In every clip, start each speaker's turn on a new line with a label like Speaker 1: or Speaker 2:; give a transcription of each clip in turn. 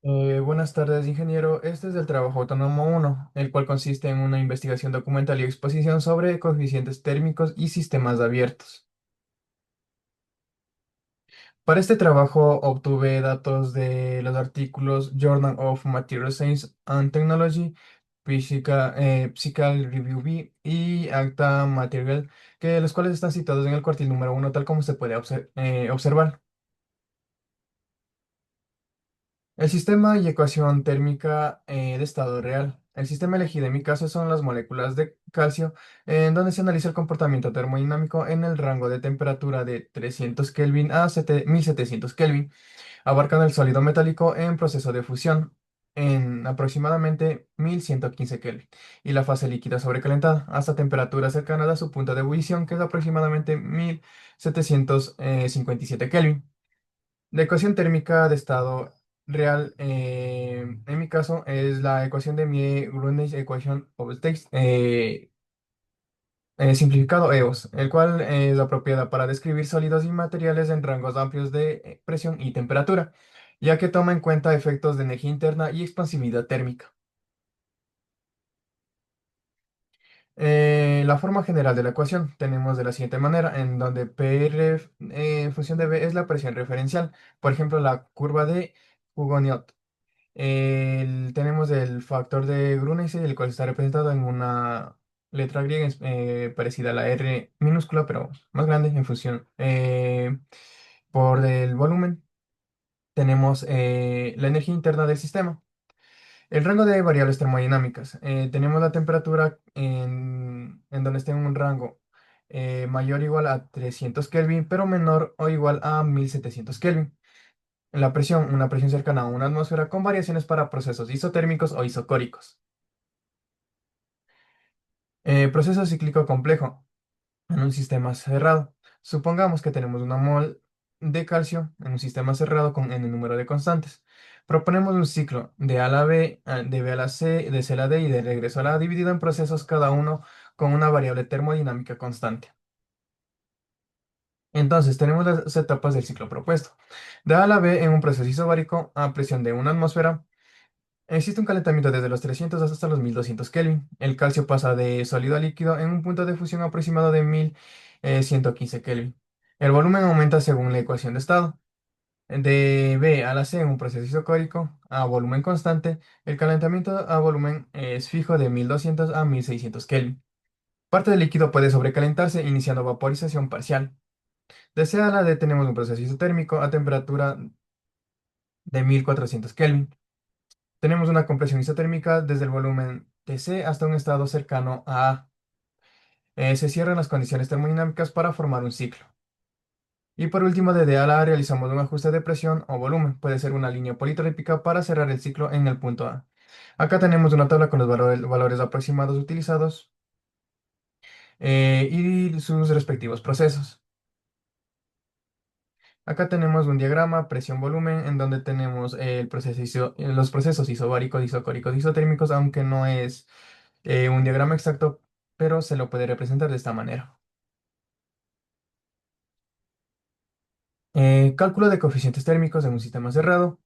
Speaker 1: Buenas tardes, ingeniero. Este es el trabajo autónomo uno, el cual consiste en una investigación documental y exposición sobre coeficientes térmicos y sistemas abiertos. Para este trabajo obtuve datos de los artículos Journal of Material Science and Technology, Physical Review B y Acta Material, que los cuales están citados en el cuartil número uno, tal como se puede observar. El sistema y ecuación térmica de estado real. El sistema elegido en mi caso son las moléculas de calcio, en donde se analiza el comportamiento termodinámico en el rango de temperatura de 300 Kelvin a 1700 Kelvin, abarcando el sólido metálico en proceso de fusión en aproximadamente 1115 Kelvin y la fase líquida sobrecalentada hasta temperaturas cercanas a su punto de ebullición, que es aproximadamente 1757 Kelvin. La ecuación térmica de estado real, en mi caso, es la ecuación de Mie-Grunich Equation of States, simplificado EOS, el cual es apropiada para describir sólidos y materiales en rangos amplios de presión y temperatura, ya que toma en cuenta efectos de energía interna y expansividad térmica. La forma general de la ecuación tenemos de la siguiente manera, en donde PR en función de B es la presión referencial, por ejemplo, la curva de Hugonot. Tenemos el factor de Grunewald, el cual está representado en una letra griega parecida a la R minúscula, pero más grande en función por el volumen. Tenemos la energía interna del sistema. El rango de variables termodinámicas. Tenemos la temperatura en donde esté en un rango mayor o igual a 300 Kelvin, pero menor o igual a 1700 Kelvin. La presión, una presión cercana a una atmósfera con variaciones para procesos isotérmicos o isocóricos. Proceso cíclico complejo en un sistema cerrado. Supongamos que tenemos una mol de calcio en un sistema cerrado con n número de constantes. Proponemos un ciclo de A a la B, de B a la C, de C a la D y de regreso a la A, dividido en procesos cada uno con una variable termodinámica constante. Entonces, tenemos las etapas del ciclo propuesto. De A a la B en un proceso isobárico a presión de una atmósfera. Existe un calentamiento desde los 300 hasta los 1200 Kelvin. El calcio pasa de sólido a líquido en un punto de fusión aproximado de 1115 Kelvin. El volumen aumenta según la ecuación de estado. De B a la C en un proceso isocórico a volumen constante, el calentamiento a volumen es fijo de 1200 a 1600 Kelvin. Parte del líquido puede sobrecalentarse iniciando vaporización parcial. De C a la D tenemos un proceso isotérmico a temperatura de 1400 Kelvin. Tenemos una compresión isotérmica desde el volumen de C hasta un estado cercano a A. Se cierran las condiciones termodinámicas para formar un ciclo. Y por último, de D a la A realizamos un ajuste de presión o volumen. Puede ser una línea politrópica para cerrar el ciclo en el punto A. Acá tenemos una tabla con los valores aproximados utilizados y sus respectivos procesos. Acá tenemos un diagrama presión-volumen en donde tenemos los procesos isobáricos, isocóricos, isotérmicos, aunque no es un diagrama exacto, pero se lo puede representar de esta manera. Cálculo de coeficientes térmicos en un sistema cerrado.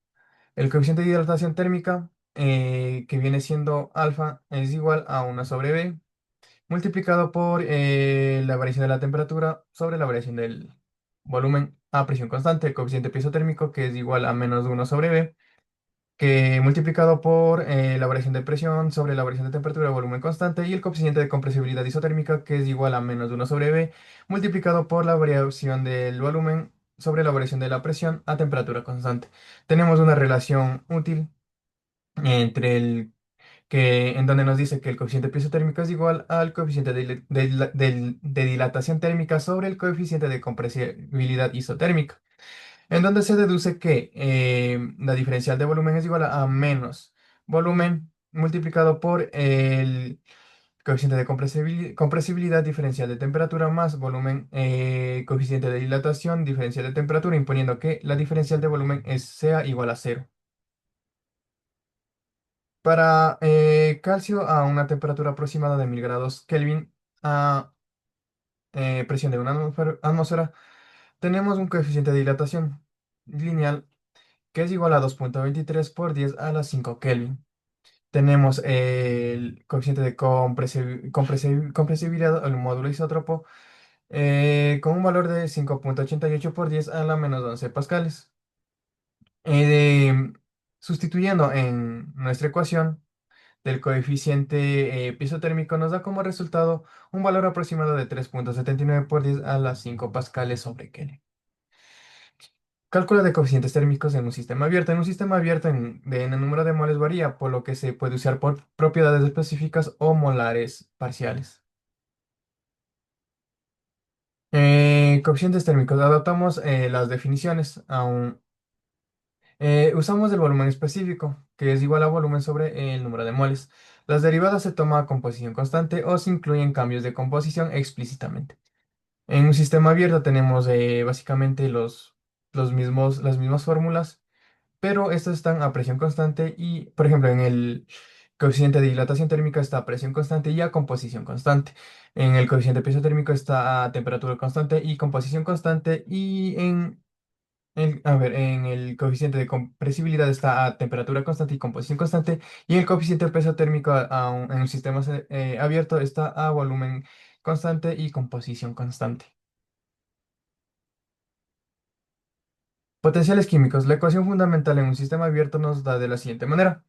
Speaker 1: El coeficiente de dilatación térmica, que viene siendo alfa, es igual a 1 sobre b, multiplicado por la variación de la temperatura sobre la variación del volumen a presión constante, el coeficiente térmico, que es igual a menos 1 sobre b, que multiplicado por la variación de presión sobre la variación de temperatura de volumen constante y el coeficiente de compresibilidad isotérmica, que es igual a menos 1 sobre b, multiplicado por la variación del volumen sobre la variación de la presión a temperatura constante. Tenemos una relación útil entre en donde nos dice que el coeficiente pisotérmico es igual al coeficiente de dilatación térmica sobre el coeficiente de compresibilidad isotérmica, en donde se deduce que la diferencial de volumen es igual a menos volumen multiplicado por el coeficiente de compresibilidad diferencial de temperatura más volumen, coeficiente de dilatación diferencial de temperatura, imponiendo que la diferencial de volumen sea igual a cero. Para calcio a una temperatura aproximada de 1000 grados Kelvin a presión de una atmósfera, tenemos un coeficiente de dilatación lineal que es igual a 2,23 por 10 a la 5 Kelvin. Tenemos el coeficiente de compresibilidad, el módulo isótropo, con un valor de 5,88 por 10 a la menos 11 pascales. Sustituyendo en nuestra ecuación del coeficiente pisotérmico nos da como resultado un valor aproximado de 3,79 por 10 a las 5 pascales sobre Kelvin. Cálculo de coeficientes térmicos en un sistema abierto. En un sistema abierto de n número de moles varía, por lo que se puede usar por propiedades específicas o molares parciales. Coeficientes térmicos. Adaptamos las definiciones a un... usamos el volumen específico, que es igual a volumen sobre el número de moles. Las derivadas se toma a composición constante o se incluyen cambios de composición explícitamente. En un sistema abierto tenemos básicamente las mismas fórmulas, pero estas están a presión constante y, por ejemplo, en el coeficiente de dilatación térmica está a presión constante y a composición constante. En el coeficiente de peso térmico está a temperatura constante y composición constante. Y en el coeficiente de compresibilidad está a temperatura constante y composición constante. Y en el coeficiente de peso térmico en un sistema abierto está a volumen constante y composición constante. Potenciales químicos. La ecuación fundamental en un sistema abierto nos da de la siguiente manera,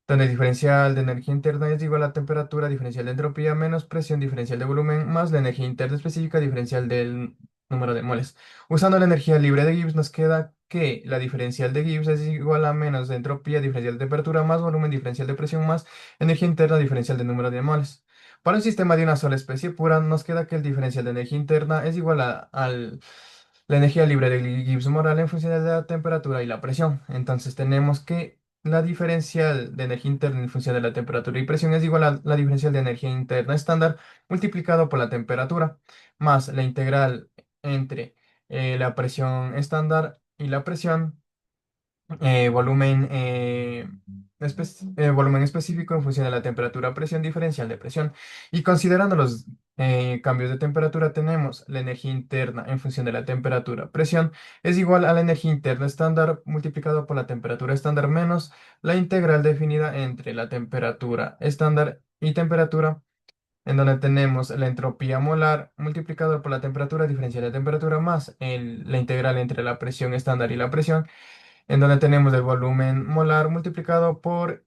Speaker 1: donde el diferencial de energía interna es igual a temperatura diferencial de entropía menos presión diferencial de volumen más la energía interna específica diferencial del número de moles. Usando la energía libre de Gibbs nos queda que la diferencial de Gibbs es igual a menos de entropía diferencial de temperatura más volumen diferencial de presión más energía interna diferencial del número de moles. Para un sistema de una sola especie pura nos queda que el diferencial de energía interna es igual al la energía libre de Gibbs moral en función de la temperatura y la presión. Entonces tenemos que la diferencial de energía interna en función de la temperatura y presión es igual a la diferencial de energía interna estándar multiplicado por la temperatura, más la integral entre la presión estándar y la presión volumen específico en función de la temperatura, presión diferencial de presión. Y considerando los cambios de temperatura, tenemos la energía interna en función de la temperatura, presión, es igual a la energía interna estándar multiplicado por la temperatura estándar menos la integral definida entre la temperatura estándar y temperatura, en donde tenemos la entropía molar multiplicado por la temperatura diferencial de temperatura más la integral entre la presión estándar y la presión, en donde tenemos el volumen molar multiplicado por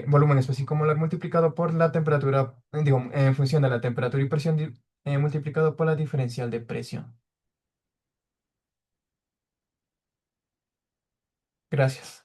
Speaker 1: volumen específico molar multiplicado por la temperatura, digo, en función de la temperatura y presión multiplicado por la diferencial de presión. Gracias.